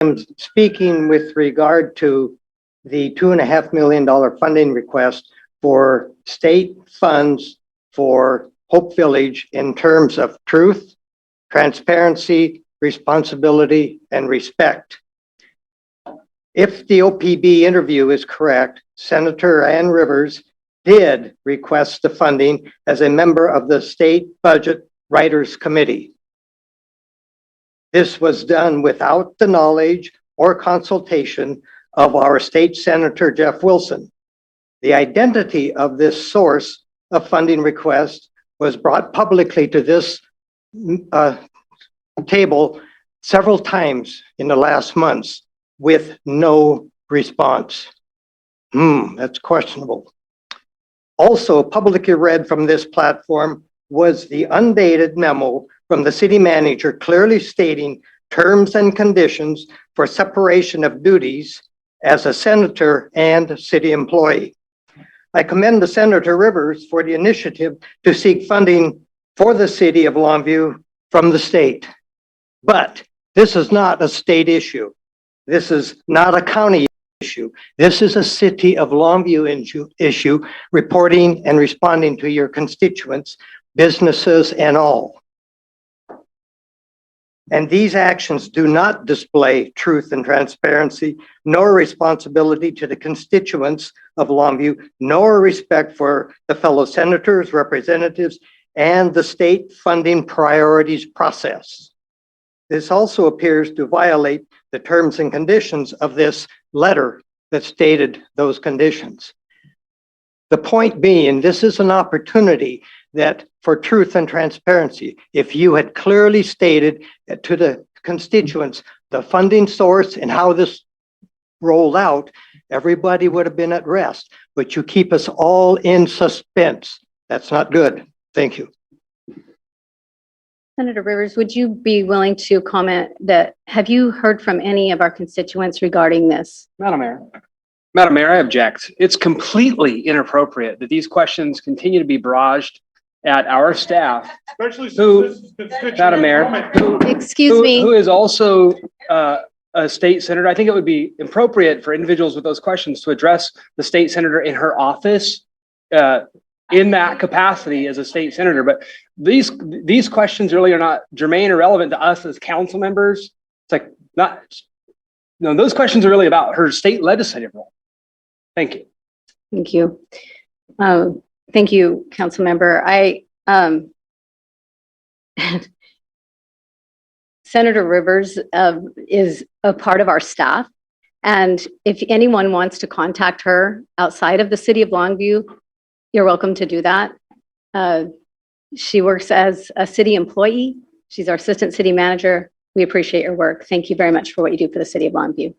am speaking with regard to the $2.5 million funding request for state funds for Hope Village in terms of truth, transparency, responsibility, and respect. If the OPB interview is correct, Senator Ann Rivers did request the funding as a member of the State Budget Writers Committee. This was done without the knowledge or consultation of our state senator, Jeff Wilson. The identity of this source of funding request was brought publicly to this table several times in the last months with no response. That's questionable. Also publicly read from this platform was the undated memo from the city manager clearly stating terms and conditions for separation of duties as a senator and city employee. I commend the Senator Rivers for the initiative to seek funding for the city of Longview from the state. But this is not a state issue. This is not a county issue. This is a city of Longview issue, reporting and responding to your constituents, businesses, and all. And these actions do not display truth and transparency, nor responsibility to the constituents of Longview, nor respect for the fellow senators, representatives, and the state funding priorities process. This also appears to violate the terms and conditions of this letter that stated those conditions. The point being, this is an opportunity that for truth and transparency, if you had clearly stated to the constituents the funding source and how this rolled out, everybody would have been at rest. But you keep us all in suspense. That's not good. Thank you. Senator Rivers, would you be willing to comment that, have you heard from any of our constituents regarding this? Madam Mayor, I object. It's completely inappropriate that these questions continue to be barraged at our staff, Madam Mayor, who is also a state senator. I think it would be appropriate for individuals with those questions to address the state senator in her office in that capacity as a state senator. But these questions really are not germane or relevant to us as council members. It's like not, no, those questions are really about her state legislative role. Thank you. Thank you. Thank you, council member. Senator Rivers is a part of our staff. And if anyone wants to contact her outside of the city of Longview, you're welcome to do that. She works as a city employee. She's our assistant city manager. We appreciate your work. Thank you very much for what you do for the city of Longview.